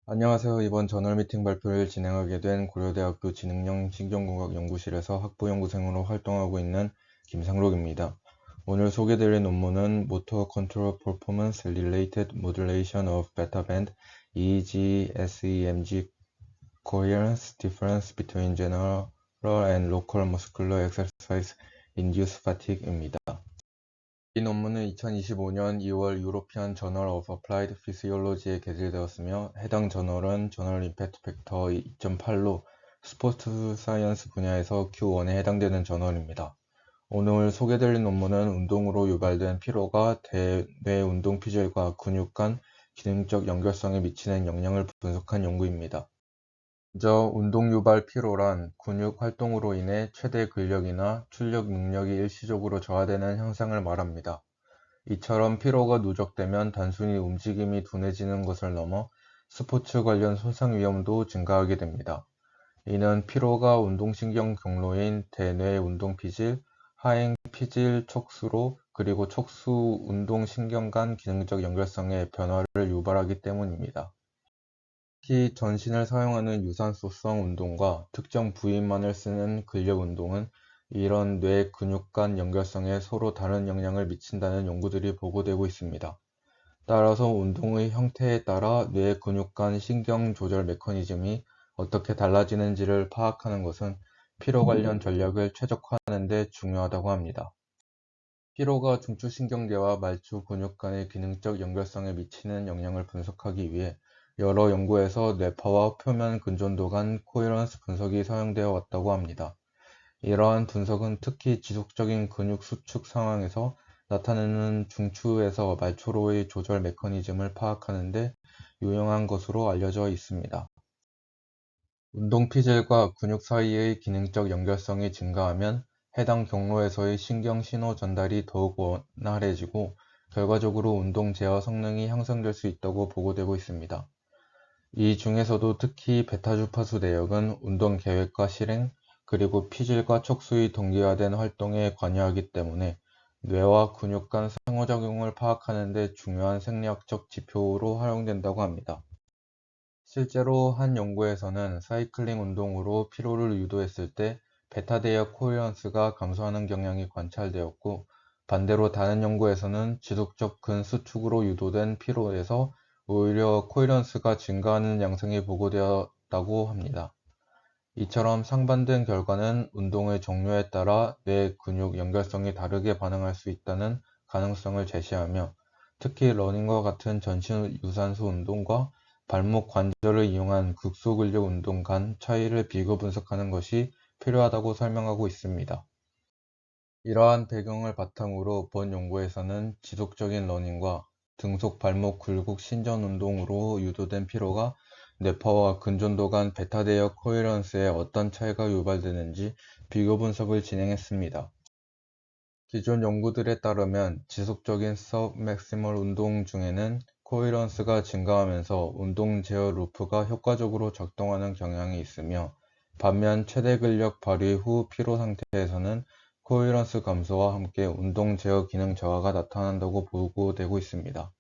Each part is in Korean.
안녕하세요. 이번 저널 미팅 발표를 진행하게 된 고려대학교 지능형 신경공학 연구실에서 학부연구생으로 활동하고 있는 김상록입니다. 오늘 소개드릴 논문은 Motor Control Performance Related Modulation of Beta Band EEG-SEMG Coherence Difference Between General and Local Muscular Exercise Induced Fatigue입니다. 이 논문은 2025년 2월 유로피안 저널 오브 어플라이드 피지올로지에 게재되었으며 해당 저널은 저널 임팩트 팩터 2.8로 스포츠 사이언스 분야에서 Q1에 해당되는 저널입니다. 오늘 소개드릴 논문은 운동으로 유발된 피로가 대뇌 운동 피질과 근육 간 기능적 연결성에 미치는 영향을 분석한 연구입니다. 먼저 운동 유발 피로란 근육 활동으로 인해 최대 근력이나 출력 능력이 일시적으로 저하되는 현상을 말합니다. 이처럼 피로가 누적되면 단순히 움직임이 둔해지는 것을 넘어 스포츠 관련 손상 위험도 증가하게 됩니다. 이는 피로가 운동신경 경로인 대뇌 운동피질, 하행 피질 촉수로 그리고 촉수 운동신경 간 기능적 연결성의 변화를 유발하기 때문입니다. 특히 전신을 사용하는 유산소성 운동과 특정 부위만을 쓰는 근력 운동은 이런 뇌 근육 간 연결성에 서로 다른 영향을 미친다는 연구들이 보고되고 있습니다. 따라서 운동의 형태에 따라 뇌 근육 간 신경 조절 메커니즘이 어떻게 달라지는지를 파악하는 것은 피로 관련 전략을 최적화하는 데 중요하다고 합니다. 피로가 중추신경계와 말초 근육 간의 기능적 연결성에 미치는 영향을 분석하기 위해 여러 연구에서 뇌파와 표면 근전도 간 코헤런스 분석이 사용되어 왔다고 합니다. 이러한 분석은 특히 지속적인 근육 수축 상황에서 나타나는 중추에서 말초로의 조절 메커니즘을 파악하는 데 유용한 것으로 알려져 있습니다. 운동 피질과 근육 사이의 기능적 연결성이 증가하면 해당 경로에서의 신경 신호 전달이 더욱 원활해지고 결과적으로 운동 제어 성능이 향상될 수 있다고 보고되고 있습니다. 이 중에서도 특히 베타 주파수 내역은 운동 계획과 실행, 그리고 피질과 촉수의 동기화된 활동에 관여하기 때문에 뇌와 근육 간 상호작용을 파악하는 데 중요한 생리학적 지표로 활용된다고 합니다. 실제로 한 연구에서는 사이클링 운동으로 피로를 유도했을 때 베타 대역 코헤런스가 감소하는 경향이 관찰되었고, 반대로 다른 연구에서는 지속적 근수축으로 유도된 피로에서 오히려 코헤런스가 증가하는 양상이 보고되었다고 합니다. 이처럼 상반된 결과는 운동의 종류에 따라 뇌 근육 연결성이 다르게 반응할 수 있다는 가능성을 제시하며, 특히 러닝과 같은 전신 유산소 운동과 발목 관절을 이용한 극소근력 운동 간 차이를 비교 분석하는 것이 필요하다고 설명하고 있습니다. 이러한 배경을 바탕으로 본 연구에서는 지속적인 러닝과 등속 발목 굴곡 신전 운동으로 유도된 피로가 뇌파와 근전도 간 베타 대역 코헤런스에 어떤 차이가 유발되는지 비교 분석을 진행했습니다. 기존 연구들에 따르면 지속적인 서브맥시멀 운동 중에는 코헤런스가 증가하면서 운동 제어 루프가 효과적으로 작동하는 경향이 있으며, 반면 최대 근력 발휘 후 피로 상태에서는 코헤런스 감소와 함께 운동 제어 기능 저하가 나타난다고 보고되고 있습니다.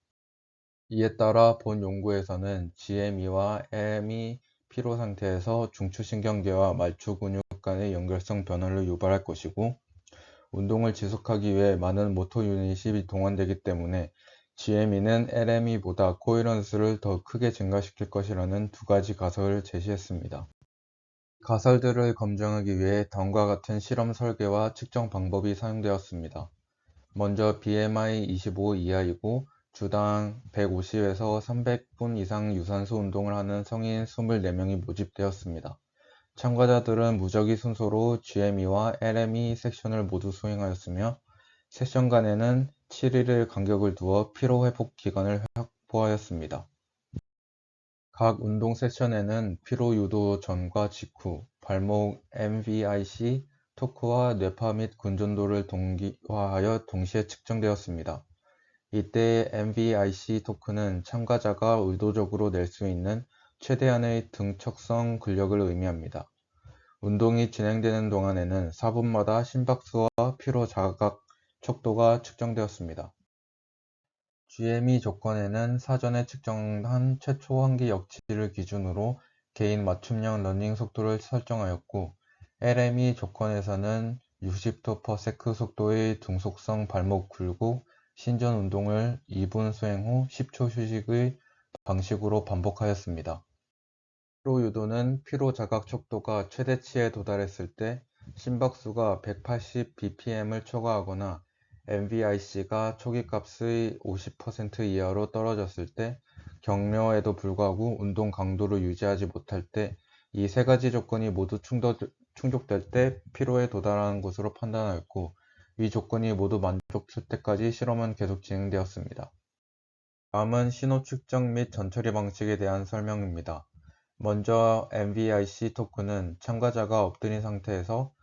이에 따라 본 연구에서는 GME와 LME 피로 상태에서 중추신경계와 말초 근육 간의 연결성 변화를 유발할 것이고, 운동을 지속하기 위해 많은 모터 유닛이 동원되기 때문에 GME는 LME보다 코헤런스를 더 크게 증가시킬 것이라는 두 가지 가설을 제시했습니다. 가설들을 검증하기 위해 다음과 같은 실험 설계와 측정 방법이 사용되었습니다. 먼저 BMI 25 이하이고 주당 150에서 300분 이상 유산소 운동을 하는 성인 24명이 모집되었습니다. 참가자들은 무작위 순서로 GME와 LME 섹션을 모두 수행하였으며, 세션 간에는 7일의 간격을 두어 피로 회복 기간을 확보하였습니다. 각 운동 세션에는 피로 유도 전과 직후, 발목 MVIC, 토크와 뇌파 및 근전도를 동기화하여 동시에 측정되었습니다. 이때 MVIC 토크는 참가자가 의도적으로 낼 수 있는 최대한의 등척성 근력을 의미합니다. 운동이 진행되는 동안에는 4분마다 심박수와 피로 자각 척도가 측정되었습니다. GME 조건에는 사전에 측정한 최초 환기 역치를 기준으로 개인 맞춤형 러닝 속도를 설정하였고, LME 조건에서는 60도/s 속도의 등속성 발목 굴곡 신전 운동을 2분 수행 후 10초 휴식의 방식으로 반복하였습니다. 피로 유도는 피로 자각 척도가 최대치에 도달했을 때 심박수가 180bpm을 초과하거나 MVIC가 초기값의 50% 이하로 떨어졌을 때, 격려에도 불구하고 운동 강도를 유지하지 못할 때, 이 세 가지 조건이 모두 충족될 때 피로에 도달하는 것으로 판단하였고, 이 조건이 모두 만족될 때까지 실험은 계속 진행되었습니다. 다음은 신호 측정 및 전처리 방식에 대한 설명입니다. 먼저 MVIC 토크는 참가자가 엎드린 상태에서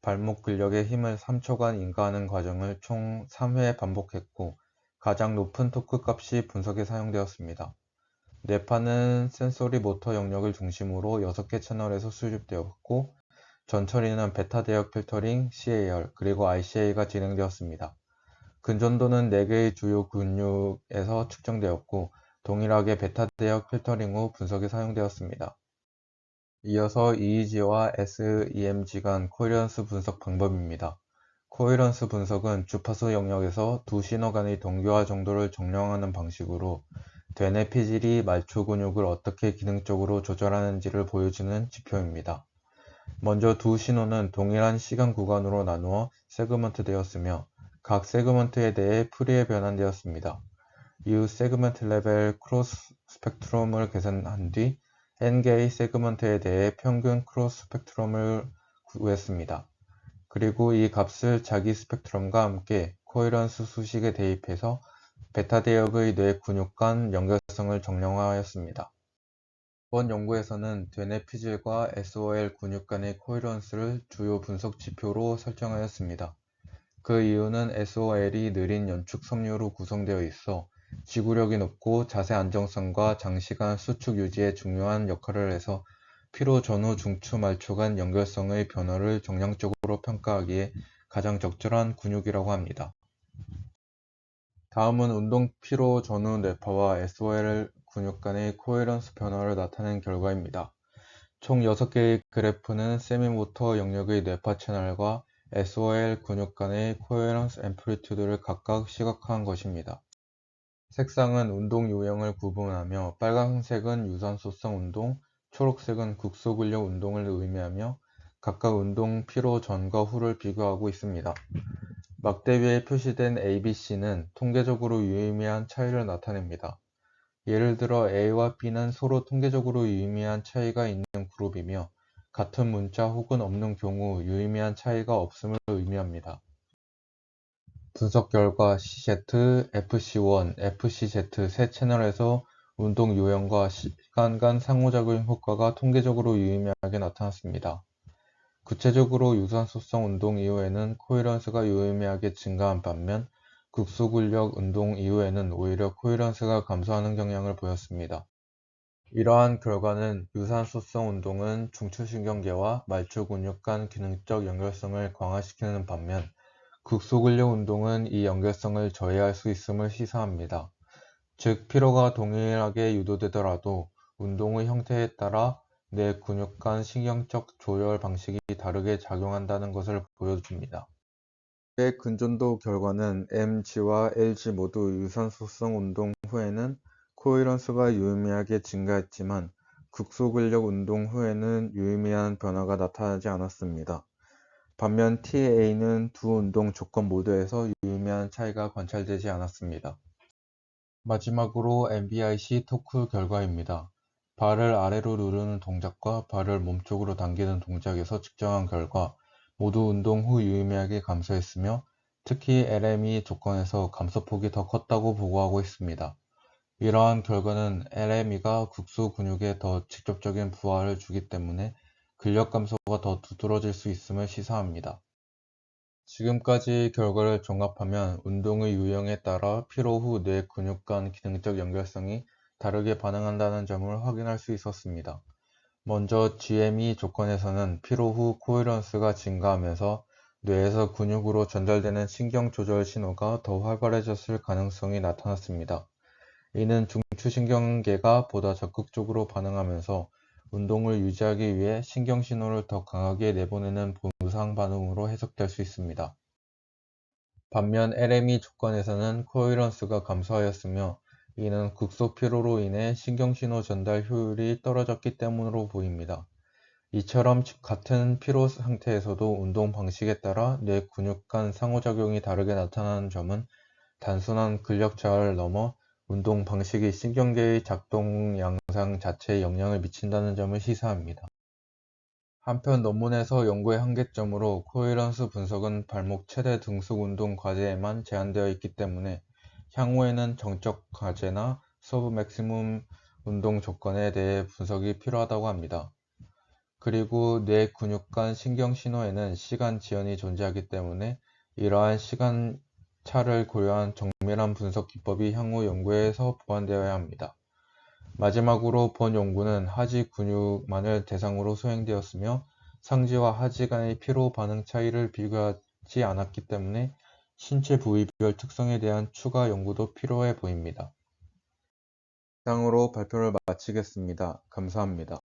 발목 근력의 힘을 3초간 인가하는 과정을 총 3회 반복했고, 가장 높은 토크 값이 분석에 사용되었습니다. 뇌파는 센소리 모터 영역을 중심으로 6개 채널에서 수집되었고, 전처리는 베타 대역 필터링, CAR, 그리고 ICA가 진행되었습니다. 근전도는 4개의 주요 근육에서 측정되었고, 동일하게 베타 대역 필터링 후 분석에 사용되었습니다. 이어서 EEG와 SEMG 간 코헤런스 분석 방법입니다. 코헤런스 분석은 주파수 영역에서 두 신호 간의 동교화 정도를 정량하는 방식으로 되뇌 피질이 말초 근육을 어떻게 기능적으로 조절하는지를 보여주는 지표입니다. 먼저 두 신호는 동일한 시간 구간으로 나누어 세그먼트 되었으며, 각 세그먼트에 대해 풀이에 변환되었습니다. 이후 세그먼트 레벨 크로스 스펙트럼을 계산한 뒤 n개의 세그먼트에 대해 평균 크로스 스펙트럼을 구했습니다. 그리고 이 값을 자기 스펙트럼과 함께 코헤런스 수식에 대입해서 베타 대역의 뇌 근육 간 연결성을 정량하였습니다. 이번 연구에서는 되뇌 피질과 SOL 근육 간의 코헤런스를 주요 분석 지표로 설정하였습니다. 그 이유는 SOL이 느린 연축 섬유로 구성되어 있어 지구력이 높고 자세 안정성과 장시간 수축 유지에 중요한 역할을 해서 피로 전후 중추 말초 간 연결성의 변화를 정량적으로 평가하기에 가장 적절한 근육이라고 합니다. 다음은 운동 피로 전후 뇌파와 SOL 근육 간의 코헤런스 변화를 나타낸 결과입니다. 총 6개의 그래프는 세미모터 영역의 뇌파 채널과 SOL 근육 간의 코헤런스 앰플리튜드를 각각 시각화한 것입니다. 색상은 운동 유형을 구분하며 빨간색은 유산소성 운동, 초록색은 국소근력 운동을 의미하며 각각 운동 피로 전과 후를 비교하고 있습니다. 막대 위에 표시된 ABC는 통계적으로 유의미한 차이를 나타냅니다. 예를 들어 A와 B는 서로 통계적으로 유의미한 차이가 있는 그룹이며, 같은 문자 혹은 없는 경우 유의미한 차이가 없음을 의미합니다. 분석 결과 CZ, FC1, FCZ 세 채널에서 운동 유형과 시간 간 상호작용 효과가 통계적으로 유의미하게 나타났습니다. 구체적으로 유산소성 운동 이후에는 코헤런스가 유의미하게 증가한 반면, 국소근력 운동 이후에는 오히려 코헤런스가 감소하는 경향을 보였습니다. 이러한 결과는 유산소성 운동은 중추신경계와 말초 근육 간 기능적 연결성을 강화시키는 반면, 국소근력 운동은 이 연결성을 저해할 수 있음을 시사합니다. 즉, 피로가 동일하게 유도되더라도 운동의 형태에 따라 뇌 근육 간 신경적 조절 방식이 다르게 작용한다는 것을 보여줍니다. 의 근전도 결과는 MG와 LG 모두 유산소성 운동 후에는 코헤런스가 유의미하게 증가했지만, 국소근력 운동 후에는 유의미한 변화가 나타나지 않았습니다. 반면 TA는 두 운동 조건 모두에서 유의미한 차이가 관찰되지 않았습니다. 마지막으로 MVIC 토크 결과입니다. 발을 아래로 누르는 동작과 발을 몸쪽으로 당기는 동작에서 측정한 결과 모두 운동 후 유의미하게 감소했으며, 특히 LME 조건에서 감소폭이 더 컸다고 보고하고 있습니다. 이러한 결과는 LME가 국소 근육에 더 직접적인 부하를 주기 때문에 근력 감소가 더 두드러질 수 있음을 시사합니다. 지금까지의 결과를 종합하면 운동의 유형에 따라 피로 후 뇌 근육 간 기능적 연결성이 다르게 반응한다는 점을 확인할 수 있었습니다. 먼저 GME 조건에서는 피로 후 코헤런스가 증가하면서 뇌에서 근육으로 전달되는 신경 조절 신호가 더 활발해졌을 가능성이 나타났습니다. 이는 중추신경계가 보다 적극적으로 반응하면서 운동을 유지하기 위해 신경신호를 더 강하게 내보내는 보상 반응으로 해석될 수 있습니다. 반면 LME 조건에서는 코헤런스가 감소하였으며, 이는 극소 피로로 인해 신경신호 전달 효율이 떨어졌기 때문으로 보입니다. 이처럼 같은 피로 상태에서도 운동 방식에 따라 뇌 근육 간 상호작용이 다르게 나타나는 점은 단순한 근력 저하를 넘어 운동 방식이 신경계의 작동 양상 자체에 영향을 미친다는 점을 시사합니다. 한편 논문에서 연구의 한계점으로 코헤런스 분석은 발목 최대 등속 운동 과제에만 제한되어 있기 때문에 향후에는 정적 과제나 서브 맥시멈 운동 조건에 대해 분석이 필요하다고 합니다. 그리고 뇌 근육 간 신경 신호에는 시간 지연이 존재하기 때문에 이러한 시간 차를 고려한 정밀한 분석 기법이 향후 연구에서 보완되어야 합니다. 마지막으로 본 연구는 하지 근육만을 대상으로 수행되었으며, 상지와 하지 간의 피로 반응 차이를 비교하지 않았기 때문에 신체 부위별 특성에 대한 추가 연구도 필요해 보입니다. 이상으로 발표를 마치겠습니다. 감사합니다.